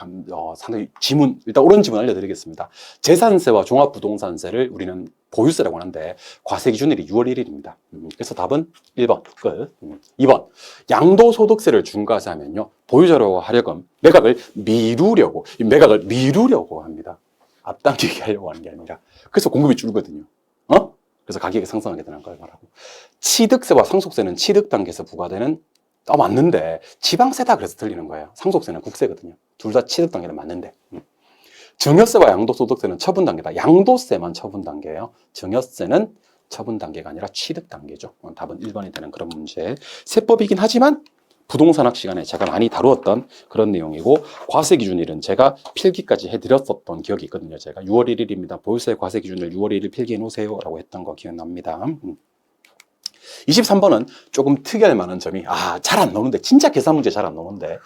상당히 지문, 일단 옳은 지문 알려드리겠습니다. 재산세와 종합부동산세를 우리는 보유세라고 하는데 과세 기준일이 6월 1일입니다. 그래서 답은 1번. 끝. 2번. 양도소득세를 중과세하면요. 보유자로 하려면 매각을 미루려고 합니다. 앞당기게 하려고 하는 게 아니라. 그래서 공급이 줄거든요. 그래서 가격이 상승하게 되는 걸 말하고. 취득세와 상속세는 취득 단계에서 부과되는 맞는데 지방세다 그래서 틀리는 거예요. 상속세는 국세거든요. 둘 다 취득 단계는 맞는데. 증여세와 양도소득세는 처분 단계다. 양도세만 처분 단계예요. 증여세는 처분 단계가 아니라 취득 단계죠. 답은 1번이 되는 그런 문제. 세법이긴 하지만 부동산학 시간에 제가 많이 다루었던 그런 내용이고 과세 기준일은 제가 필기까지 해드렸었던 기억이 있거든요. 제가 6월 1일입니다. 보유세 과세 기준일 6월 1일 필기해 놓으세요 라고 했던 거 기억납니다. 23번은 조금 특이할 만한 점이 잘 안 나오는데 진짜 계산 문제 잘 안 나오는데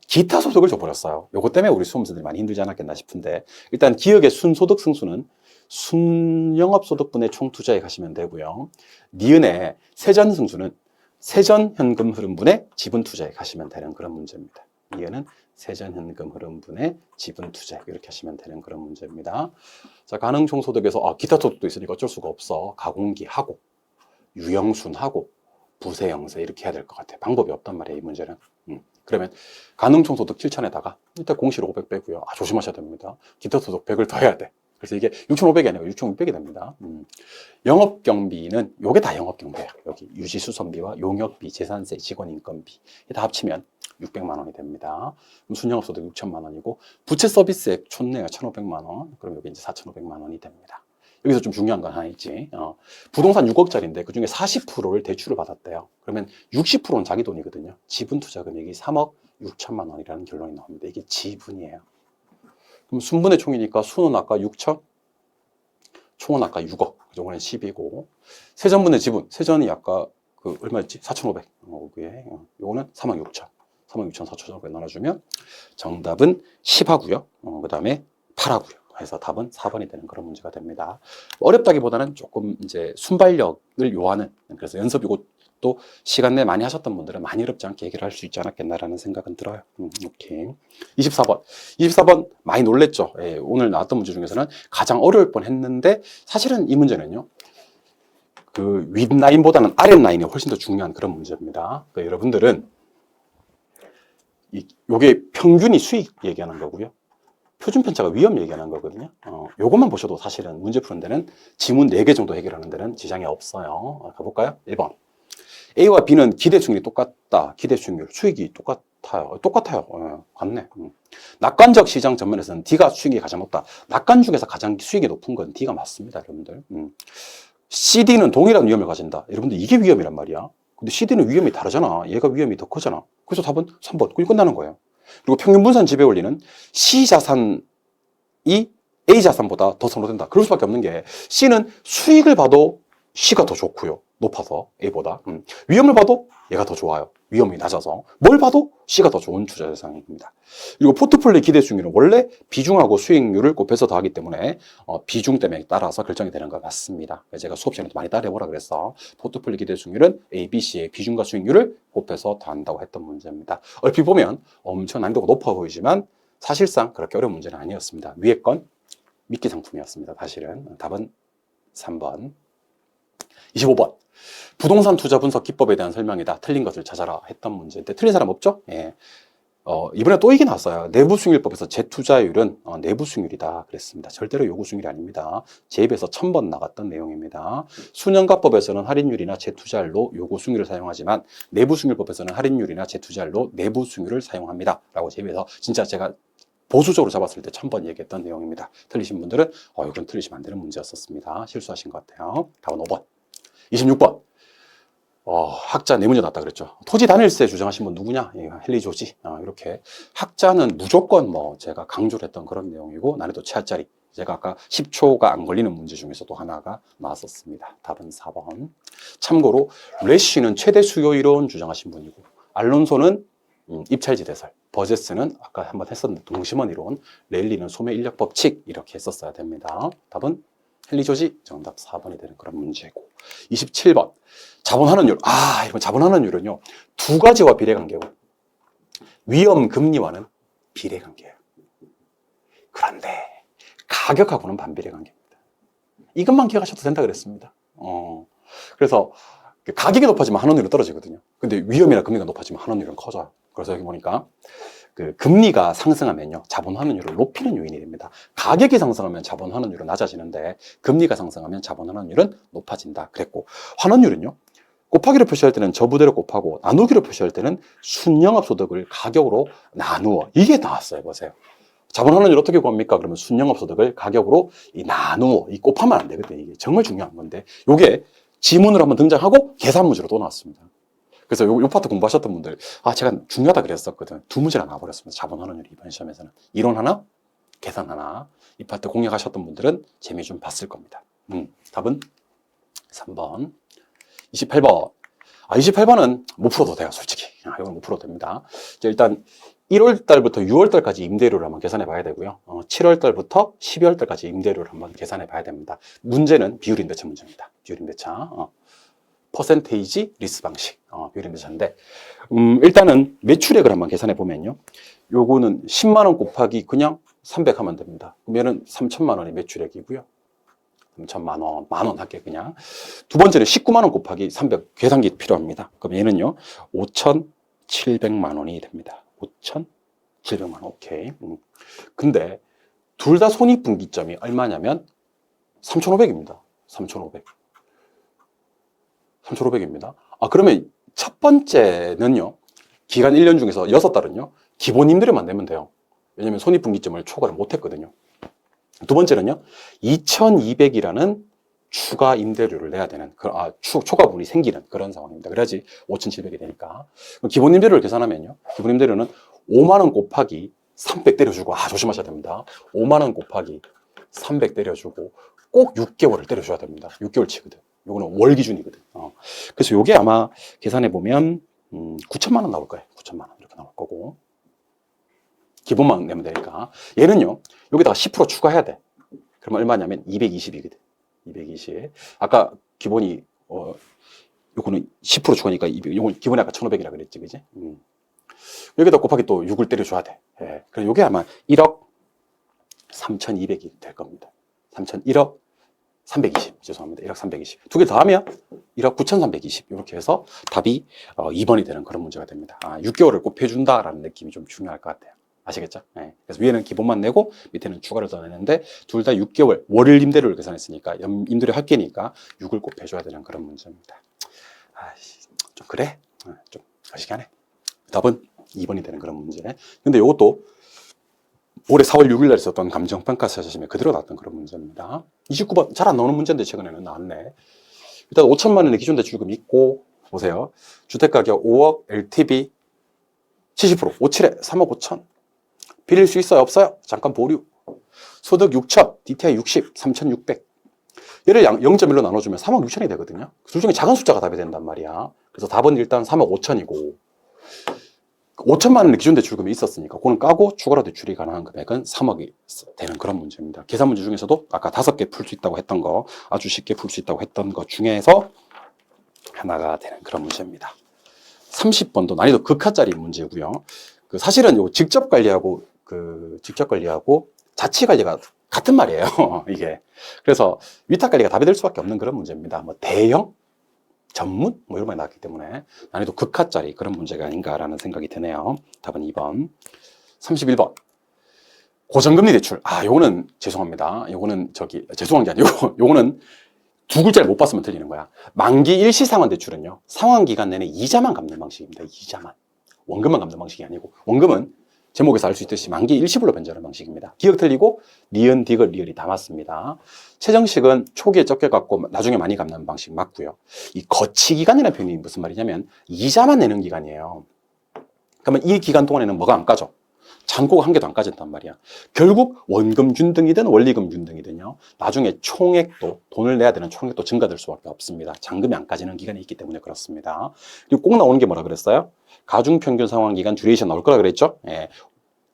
기타 소득을 줘버렸어요. 요것 때문에 우리 수험생들이 많이 힘들지 않았겠나 싶은데 일단 기억의 순소득 승수는 순영업소득분의 총투자액 하시면 되고요. 니은의 세전 승수는 세전 현금 흐름분의 지분 투자액 하시면 되는 그런 문제입니다. 니은은 세전 현금 흐름분의 지분 투자액 이렇게 하시면 되는 그런 문제입니다. 자, 가능 총소득에서 기타 소득도 있으니까 어쩔 수가 없어. 가공기 하고 유형순하고 부세영세 이렇게 해야 될 것 같아요. 방법이 없단 말이에요, 이 문제는. 그러면 가능총소득 7천에다가 일단 공시로 500 빼고요. 조심하셔야 됩니다. 기타소득 100을 더 해야 돼. 그래서 이게 6,500이 아니고 6,600이 됩니다. 영업경비는 요게 다 영업경비예요. 여기 유지수선비와 용역비, 재산세, 직원인건비 다 합치면 600만 원이 됩니다. 그럼 순영업소득 6천만 원이고 부채 서비스액 촌내가 1,500만 원. 그럼 여기 이제 4,500만 원이 됩니다. 여기서 좀 중요한 건 하나 있지. 부동산 6억짜리인데 그중에 40%를 대출을 받았대요. 그러면 60%는 자기 돈이거든요. 지분 투자 금액이 3억 6천만 원이라는 결론이 나옵니다. 이게 지분이에요. 그럼 순분의 총이니까 순은 아까 6천, 총은 아까 6억. 그중에는 10이고 세전분의 지분, 세전이 아까 얼마였지? 4,500. 요거는 3억 6천. 3억 6천 4,500 나눠주면 정답은 10하고요. 그 다음에 8하고요. 해서 답은 4번이 되는 그런 문제가 됩니다. 어렵다기보다는 조금 이제 순발력을 요하는, 그래서 연습 이것도 시간 내에 많이 하셨던 분들은 많이 어렵지 않게 해결할 수 있지 않았겠나라는 생각은 들어요. 오케이. 24번 많이 놀랬죠. 오늘 나왔던 문제 중에서는 가장 어려울 뻔 했는데 사실은 이 문제는요. 그 윗라인보다는 아랫라인이 훨씬 더 중요한 그런 문제입니다. 그러니까 여러분들은 요게 평균이 수익 얘기하는 거고요. 표준편차가 위험 얘기하는 거거든요. 요것만 보셔도 사실은 문제 푸는 데는 지문 4개 정도 해결하는 데는 지장이 없어요. 가볼까요? 1번. A와 B는 기대 수익률이 똑같다. 기대 수익률, 수익이 똑같아요. 같네. 낙관적 시장 전면에서는 D가 수익이 가장 높다. 낙관 중에서 가장 수익이 높은 건 D가 맞습니다, 여러분들. CD는 동일한 위험을 가진다. 여러분들 이게 위험이란 말이야. 근데 CD는 위험이 다르잖아. 얘가 위험이 더 크잖아. 그래서 답은 3번. 그게 끝나는 거예요. 그리고 평균 분산 지배 원리는 C 자산이 A 자산보다 더 선호된다. 그럴 수밖에 없는 게 C는 수익을 봐도 C가 더 좋고요. 높아서 A보다. 위험을 봐도 얘가 더 좋아요. 위험이 낮아서. 뭘 봐도 C가 더 좋은 투자 대상입니다. 그리고 포트폴리오 기대 수익률은 원래 비중하고 수익률을 곱해서 더하기 때문에 비중 때문에 따라서 결정이 되는 것 같습니다. 제가 수업 시간에 많이 따라해보라 그랬어. 포트폴리오 기대 수익률은 A, B, C의 비중과 수익률을 곱해서 더한다고 했던 문제입니다. 얼핏 보면 엄청 난이도가 높아 보이지만 사실상 그렇게 어려운 문제는 아니었습니다. 위에 건 미끼 상품이었습니다. 사실은 답은 3번. 25번. 부동산 투자 분석 기법에 대한 설명이다. 틀린 것을 찾아라 했던 문제인데 틀린 사람 없죠? 예. 이번에 또 이게 나왔어요. 내부 수익률법에서 재투자율은 내부 수익률이다 그랬습니다. 절대로 요구 수익률이 아닙니다. 제2에서 1000번 나갔던 내용입니다. 수년가법에서는 할인율이나 재투자율로 요구 수익률을 사용하지만 내부 수익률법에서는 할인율이나 재투자율로 내부 수익률을 사용합니다. 라고 제2에서 진짜 제가 보수적으로 잡았을 때 1000번 얘기했던 내용입니다. 틀리신 분들은 이건 틀리시면 안 되는 문제였었습니다. 실수하신 것 같아요. 답은 5번. 26번. 학자 네 문제 났다 그랬죠. 토지 단일세 주장하신 분 누구냐? 예, 헨리 조지. 이렇게 학자는 무조건 제가 강조를 했던 그런 내용이고 난이도 최하짜리. 제가 아까 10초가 안 걸리는 문제 중에서도 하나가 나왔었습니다. 답은 4번. 참고로 래쉬는 최대 수요 이론 주장하신 분이고 알론소는 입찰지 대설, 버제스는 아까 한번 했었는데 동심원 이론, 랠리는 소매 인력 법칙 이렇게 했었어야 됩니다. 답은 헨리 조지 정답 4번이 되는 그런 문제고. 27번 자본환원율. 이번 자본환원율은요 두 가지와 비례관계고 위험 금리와는 비례관계예요. 그런데 가격하고는 반비례관계입니다. 이것만 기억하셔도 된다 그랬습니다. 그래서 가격이 높아지면 환원율은 떨어지거든요. 근데 위험이나 금리가 높아지면 환원율은 커져요. 그래서 여기 보니까 금리가 상승하면요 자본환원율을 높이는 요인이 됩니다. 가격이 상승하면 자본환원율은 낮아지는데 금리가 상승하면 자본환원율은 높아진다 그랬고, 환원율은요 곱하기로 표시할 때는 저부대로 곱하고 나누기로 표시할 때는 순영업소득을 가격으로 나누어, 이게 나왔어요. 보세요. 자본환원율 어떻게 구합니까? 그러면 순영업소득을 가격으로 나누어, 곱하면 안 되거든요. 이게 정말 중요한 건데 요게 지문으로 한번 등장하고 계산 문제로 또 나왔습니다. 그래서 요 파트 공부하셨던 분들, 제가 중요하다 그랬었거든. 두 문제나 나와버렸습니다. 자본환원율이 이번 시험에서는. 이론 하나, 계산 하나. 이 파트 공략하셨던 분들은 재미 좀 봤을 겁니다. 답은 3번. 28번. 28번은 못 풀어도 돼요, 솔직히. 이건 못 풀어도 됩니다. 일단 1월 달부터 6월 달까지 임대료를 한번 계산해 봐야 되고요. 7월 달부터 12월 달까지 임대료를 한번 계산해 봐야 됩니다. 문제는 비율임대차 문제입니다. 비율임대차. 퍼센테이지 리스 방식. 비율임대차인데, 일단은 매출액을 한번 계산해 보면요. 요거는 10만원 곱하기 그냥 300 하면 됩니다. 그러면은 3천만 원이 매출액이고요. 3천만 원, 만원 할게 그냥. 두 번째는 19만 원 곱하기 300 계산기 필요합니다. 그럼 얘는요 5,700만 원이 됩니다. 5,700만 원. 오케이. 근데 둘 다 손익분기점이 얼마냐면 3,500입니다. 3,500. 3,500입니다. 그러면 첫 번째는요 기간 1년 중에서 6달은요 기본 임대료만 내면 돼요. 왜냐면 손익분기점을 초과를 못 했거든요. 두 번째는요 2,200이라는 추가 임대료를 내야 되는 초과분이 생기는 그런 상황입니다. 그래야지 5,700이 되니까. 기본 임대료를 계산하면요 기본 임대료는 5만 원 곱하기 300 때려주고, 조심하셔야 됩니다. 5만 원 곱하기 300 때려주고 꼭 6개월을 때려줘야 됩니다. 6개월치거든. 요거는 월 기준이거든. 그래서 요게 아마 계산해 보면 9천만 원 나올 거예요. 9천만 원 이렇게 나올 거고, 기본만 내면 되니까. 얘는요 여기다가 10% 추가해야 돼. 그러면 얼마냐면 220이거든. 220. 아까 기본이 요거는 10% 추가니까 200. 요건 기본이 아까 1,500이라 그랬지, 그지? 여기다 곱하기 또 6을 때려줘야 돼. 예. 그래서 요게 아마 1억 3,200이 될 겁니다. 1억 320. 죄송합니다. 1억 320. 두 개 더하면 1억 9,320. 이렇게 해서 답이 2번이 되는 그런 문제가 됩니다. 6개월을 꼭 해준다라는 느낌이 좀 중요할 것 같아요. 아시겠죠? 네. 그래서 위에는 기본만 내고 밑에는 추가를 더 내는데 둘 다 6개월 월일 임대료를 계산했으니까 임대료 할게니까 6을 꼭 해줘야 되는 그런 문제입니다. 좀 그래? 좀 어시기하네. 답은 2번이 되는 그런 문제. 근데 이것도 올해 4월 6일 날 있었던 감정평가 시험에 그대로 나왔던 그런 문제입니다. 29번 잘 안 나오는 문제인데 최근에는 나왔네. 일단 5천만 원의 기존 대출금 있고, 보세요. 주택가격 5억, LTV 70%, 57에 3억 5천. 빌릴 수 있어요? 없어요? 잠깐 보류. 소득 6천, DTI 60, 3,600. 얘를 0.1로 나눠주면 3억 6천이 되거든요. 둘 중에 작은 숫자가 답이 된단 말이야. 그래서 답은 일단 3억 5천이고, 5천만 원의 기존 대출금이 있었으니까 그거는 까고 추가로 대출이 가능한 금액은 3억이 되는 그런 문제입니다. 계산 문제 중에서도 아까 5개 풀 수 있다고 했던 거, 아주 쉽게 풀 수 있다고 했던 것 중에서 하나가 되는 그런 문제입니다. 30번도 난이도 극하짜리 문제고요. 사실은 요 직접 관리하고 자치 관리가 같은 말이에요. 이게. 그래서 위탁 관리가 답이 될 수밖에 없는 그런 문제입니다. 대형 전문? 뭐 이런 말이 나왔기 때문에 난이도 극하짜리 그런 문제가 아닌가라는 생각이 드네요. 답은 2번. 31번. 고정금리 대출. 요거는 죄송합니다. 요거는 죄송한 게 아니고, 요거는 두 글자를 못 봤으면 틀리는 거야. 만기 일시상환 대출은요, 상환기간 내내 이자만 갚는 방식입니다. 이자만. 원금만 갚는 방식이 아니고, 원금은 제목에서 알 수 있듯이 만기 일시불로 변제하는 방식입니다. 기억 틀리고, 니은, 디귿, 리을이 다 맞습니다. 최정식은 초기에 적게 갚고 나중에 많이 갚는 방식 맞고요. 이 거치기간이라는 표현이 무슨 말이냐면, 이자만 내는 기간이에요. 그러면 이 기간 동안에는 뭐가 안 까져? 잔고가 한 개도 안 까졌단 말이야. 결국 원금 균등이든 원리금 균등이든요, 나중에 총액도, 돈을 내야 되는 총액도 증가될 수밖에 없습니다. 잔금이 안 까지는 기간이 있기 때문에 그렇습니다. 그리고 꼭 나오는 게 뭐라 그랬어요? 가중평균 상환기간 듀레이션 나올 거라 그랬죠? 예.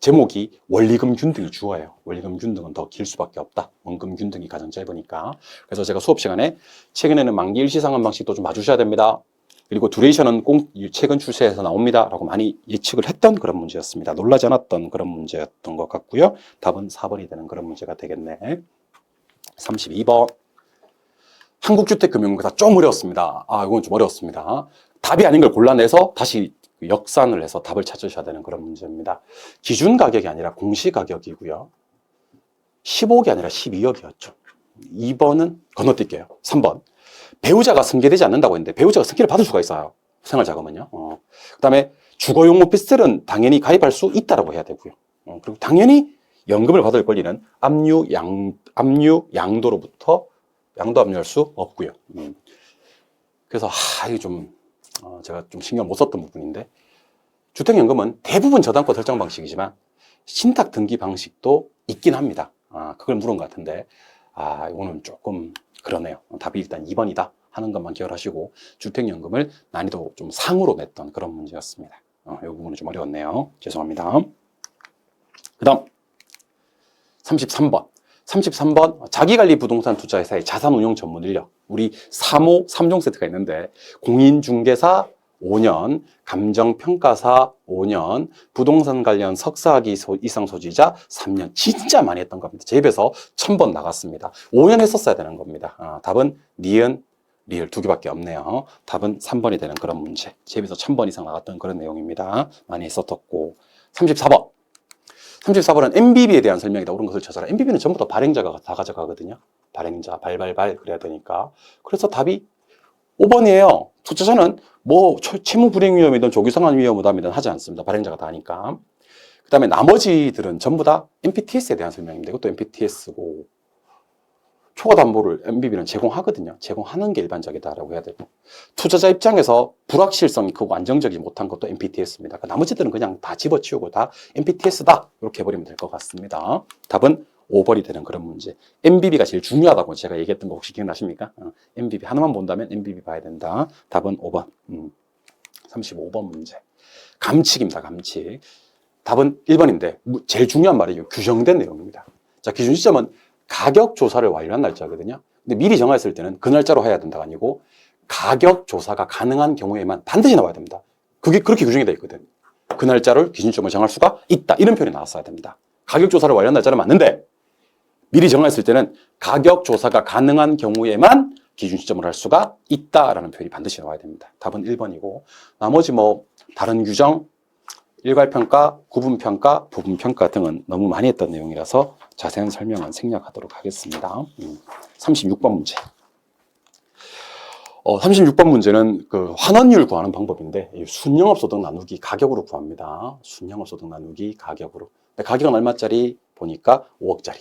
제목이 원리금 균등이 주어예요. 원리금 균등은 더 길 수밖에 없다. 원금 균등이 가장 짧으니까. 그래서 제가 수업 시간에 최근에는 만기 일시상환 방식도 좀 봐주셔야 됩니다. 그리고 듀레이션은 꼭 최근 추세에서 나옵니다 라고 많이 예측을 했던 그런 문제였습니다. 놀라지 않았던 그런 문제였던 것 같고요. 답은 4번이 되는 그런 문제가 되겠네. 32번. 한국주택금융공사 좀 어려웠습니다. 이건 좀 어려웠습니다. 답이 아닌 걸 골라내서 다시 역산을 해서 답을 찾으셔야 되는 그런 문제입니다. 기준 가격이 아니라 공시 가격이고요. 15억이 아니라 12억이었죠. 2번은 건너뛸게요. 3번. 배우자가 승계되지 않는다고 했는데 배우자가 승계를 받을 수가 있어요. 생활자금은요. 그 다음에 주거용 오피스텔은 당연히 가입할 수 있다라고 해야 되고요. 그리고 당연히 연금을 받을 권리는 양도로부터 양도 압류할 수 없고요. 그래서 이게 좀 제가 좀 신경 못 썼던 부분인데, 주택연금은 대부분 저당권 설정 방식이지만 신탁 등기 방식도 있긴 합니다. 그걸 물은 것 같은데 이거는 조금 그러네요. 답이 일단 2번이다 하는 것만 기억하시고, 주택연금을 난이도 좀 상으로 냈던 그런 문제였습니다. 이 부분은 좀 어려웠네요. 죄송합니다. 그 다음 33번. 33번 자기관리 부동산 투자회사의 자산운용 전문 인력. 우리 3호 3종 세트가 있는데, 공인중개사 5년, 감정평가사 5년, 부동산 관련 석사학위 이상 소지자 3년. 진짜 많이 했던 겁니다. 제 입에서 1000번 나갔습니다. 5년 했었어야 되는 겁니다. 답은 니은, 리을 두 개밖에 없네요. 답은 3번이 되는 그런 문제. 제 입에서 1000번 이상 나갔던 그런 내용입니다. 많이 했었고. 34번. 34번은 MBB에 대한 설명이다. 옳은 것을 찾아라. MBB는 전부 다 발행자가 다 가져가거든요. 발행자, 발발발 그래야 되니까. 그래서 답이 5번이에요. 투자자는 뭐 채무 불이행 위험이든 조기상환 위험 부담이든 하지 않습니다. 발행자가 다 하니까. 그 다음에 나머지들은 전부 다 NPTS에 대한 설명입니다. 이것도 NPTS고, 초과 담보를 MBB는 제공하거든요. 제공하는 게 일반적이다라고 해야 되고, 투자자 입장에서 불확실성이 크고 안정적이지 못한 것도 NPTS입니다. 그러니까 나머지들은 그냥 다 집어치우고 다 NPTS다 이렇게 해버리면 될 것 같습니다. 답은 5번이 되는 그런 문제. MBB가 제일 중요하다고 제가 얘기했던 거 혹시 기억나십니까? MBB 하나만 본다면 MBB 봐야 된다. 답은 5번. 35번 문제. 감칙입니다. 감칙. 답은 1번인데 제일 중요한 말이 규정된 내용입니다. 자, 기준 시점은 가격 조사를 완료한 날짜거든요. 근데 미리 정했을 때는 그 날짜로 해야 된다가 아니고, 가격 조사가 가능한 경우에만 반드시 나와야 됩니다. 그게 그렇게 규정이 되어 있거든. 그 날짜를 기준점을 정할 수가 있다. 이런 표현이 나왔어야 됩니다. 가격 조사를 완료한 날짜는 맞는데 미리 정했을 때는 가격 조사가 가능한 경우에만 기준 시점을 할 수가 있다라는 표현이 반드시 나와야 됩니다. 답은 1번이고, 나머지 뭐 다른 규정, 일괄평가, 구분평가, 부분평가 등은 너무 많이 했던 내용이라서 자세한 설명은 생략하도록 하겠습니다. 36번 문제. 36번 문제는 그 환원율 구하는 방법인데, 순영업소득 나누기 가격으로 구합니다. 순영업소득 나누기 가격으로. 가격은 얼마짜리 보니까 5억짜리.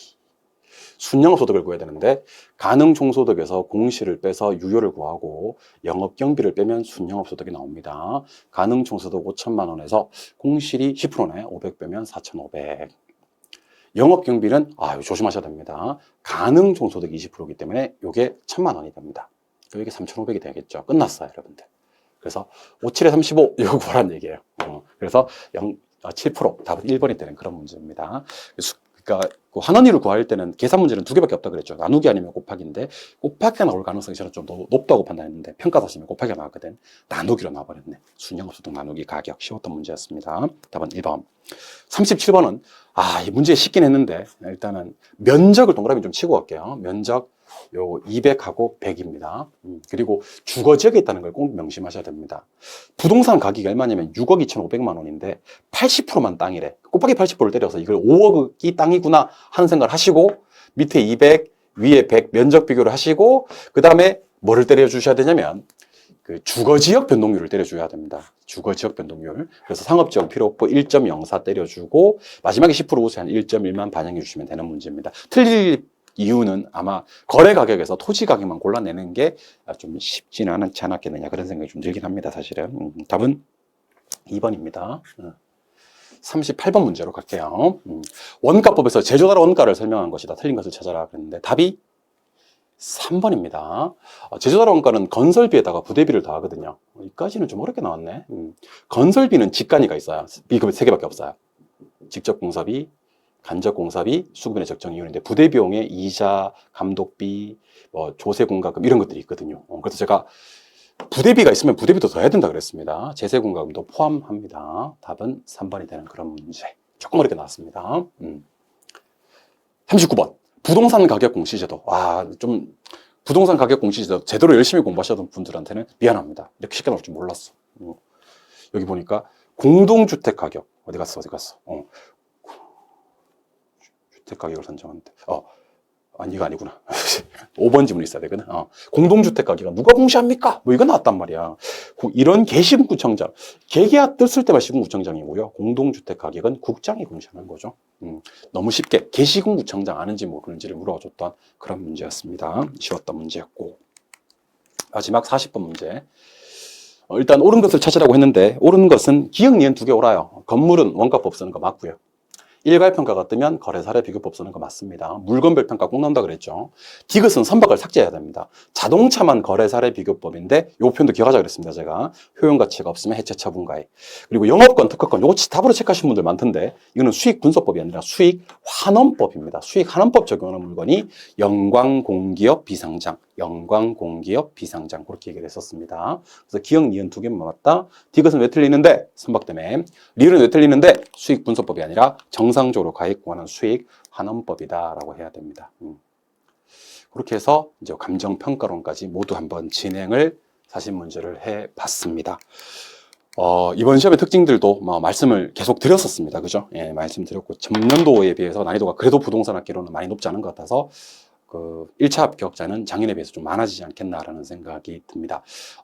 순영업소득을 구해야 되는데, 가능총소득에서 공시를 빼서 유효를 구하고 영업경비를 빼면 순영업소득이 나옵니다. 가능총소득 5천만 원에서 공실이 10%네. 500 빼면 4,500. 영업경비는 조심하셔야 됩니다. 가능총소득이 20%이기 때문에 이게 1,000만 원이 됩니다. 이게 3,500이 되겠죠. 끝났어요, 여러분들. 그래서 57에 35 이거 구하라는 얘기예요. 그래서 7% 답은 1번이 되는 그런 문제입니다. 그러니까 그 환원율을 구할 때는 계산 문제는 두 개밖에 없다 그랬죠. 나누기 아니면 곱하기인데, 곱하기가 나올 가능성이 저는 좀 높다고 판단했는데 평가 다시면 곱하기가 나왔거든. 나누기로 나와버렸네. 순영업소득 나누기 가격. 쉬웠던 문제였습니다. 답은 1번. 37번은 이 문제 쉽긴 했는데 일단은 면적을 동그라미 좀 치고 갈게요. 면적 요 200하고 100입니다. 그리고 주거 지역에 있다는 걸 꼭 명심하셔야 됩니다. 부동산 가격이 얼마냐면 6억 2,500만 원인데 80%만 땅이래. 곱하기 80%를 때려서 이걸 5억이 땅이구나 하는 생각을 하시고 밑에 200, 위에 100 면적 비교를 하시고 그 다음에 뭐를 때려 주셔야 되냐면 그 주거지역 변동률을 때려줘야 됩니다. 주거지역 변동률. 그래서 상업지역 필요 없고 1.04 때려주고 마지막에 10% 우수한 1.1만 반영해 주시면 되는 문제입니다. 틀릴 이유는 아마 거래 가격에서 토지 가격만 골라내는 게 좀 쉽지는 않지 않았겠느냐 그런 생각이 좀 들긴 합니다. 사실은. 답은 2번입니다. 38번 문제로 갈게요. 원가법에서 제조달 원가를 설명한 것이다. 틀린 것을 찾아라 그랬는데 답이 3번입니다. 제조달 원가는 건설비에다가 부대비를 더하거든요. 여기까지는 좀 어렵게 나왔네. 건설비는 직간이가 있어요. 비급이 3개밖에 없어요. 직접 공사비, 간접 공사비, 수급인의 적정 이윤인데 부대 비용에 이자, 감독비, 뭐 조세 공과금 이런 것들이 있거든요. 그래서 제가 부대비가 있으면 부대비도 더 해야 된다 그랬습니다. 제세 공과금도 포함합니다. 답은 3번이 되는 그런 문제. 조금 어렵게 나왔습니다. 39번. 부동산 가격 공시제도. 좀 부동산 가격 공시제도 제대로 열심히 공부하셨던 분들한테는 미안합니다. 이렇게 쉽게 나올 줄 몰랐어. 여기 보니까 공동주택 가격 어디 갔어? 주택 가격을 산정하는데 아니 이거 아니구나. 5번 지문이 있어야 되거든. 공동주택 가격은 누가 공시합니까? 뭐 이거 나왔단 말이야. 이런 개시군구청장, 개개와 떴을 때만 시군구청장이고요. 공동주택 가격은 국장이 공시하는 거죠. 너무 쉽게 개시군구청장 아는지 모르는지를 물어줬던 그런 문제였습니다. 쉬웠던 문제였고 마지막 40번 문제. 일단 옳은 것을 찾으라고 했는데 옳은 것은 기역, 니은 2개 옳아요. 건물은 원가법 쓰는 거 맞고요. 일괄평가가 뜨면 거래사례 비교법 쓰는 거 맞습니다. 물건별 평가 꼭 나온다 그랬죠. 디귿은 선박을 삭제해야 됩니다. 자동차만 거래사례 비교법인데 이 표현도 기억하자 그랬습니다. 제가 효용가치가 없으면 해체 처분가액. 그리고 영업권, 특허권 요거 답으로 체크하신 분들 많던데 이거는 수익 분석법이 아니라 수익 환원법입니다. 수익 환원법 적용하는 물건이 영광공기업 비상장, 영광공기업 비상장 그렇게 얘기를 했었습니다. 그래서 기역, 니은 2개만 맞다. 디귿은 왜 틀리는데? 선박 때문에. 리을은 왜 틀리는데? 수익 분석법이 아니라 정상적으로 가액 구하는 수익 환원법이다라고 해야 됩니다. 그렇게 해서 이제 감정평가론까지 모두 한번 진행을 사실 문제를 해봤습니다. 이번 시험의 특징들도 말씀을 계속 드렸었습니다. 그죠? 예, 말씀드렸고 전년도에 비해서 난이도가 그래도 부동산 학기로는 많이 높지 않은 것 같아서 그 1차 합격자는 작년에 비해서 좀 많아지지 않겠나라는 생각이 듭니다.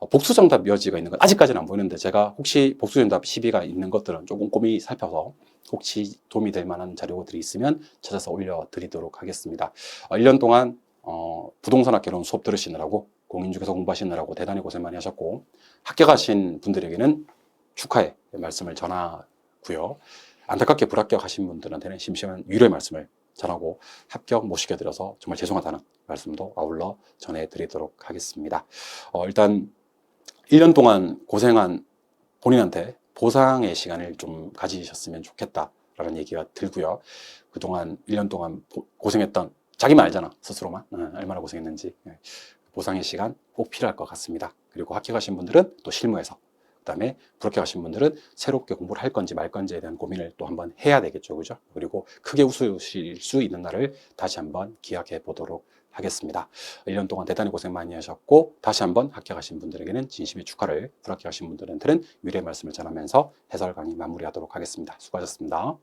복수정답 여지가 있는 건 아직까지는 안 보이는데 제가 혹시 복수정답 시비가 있는 것들은 조금 꼼꼼히 살펴서 혹시 도움이 될 만한 자료들이 있으면 찾아서 올려드리도록 하겠습니다. 1년 동안 부동산 학개론 수업 들으시느라고 공인중개사 공부하시느라고 대단히 고생 많이 하셨고 합격하신 분들에게는 축하의 말씀을 전하고요. 안타깝게 불합격하신 분들한테는 심심한 위로의 말씀을 전하고 합격 못 시켜드려서 정말 죄송하다는 말씀도 아울러 전해드리도록 하겠습니다. 일단 1년 동안 고생한 본인한테 보상의 시간을 좀 가지셨으면 좋겠다라는 얘기가 들고요. 그동안 1년 동안 고생했던 자기만 알잖아, 스스로만 얼마나 고생했는지. 보상의 시간 꼭 필요할 것 같습니다. 그리고 합격하신 분들은 또 실무에서, 그다음에 불합격하신 분들은 새롭게 공부를 할 건지 말 건지에 대한 고민을 또 한번 해야 되겠죠, 그죠? 그리고 크게 웃으실 수 있는 날을 다시 한번 기약해 보도록 하겠습니다. 1년 동안 대단히 고생 많이 하셨고 다시 한번 합격하신 분들에게는 진심의 축하를, 불합격하신 분들한테는 위로의 말씀을 전하면서 해설 강의 마무리하도록 하겠습니다. 수고하셨습니다.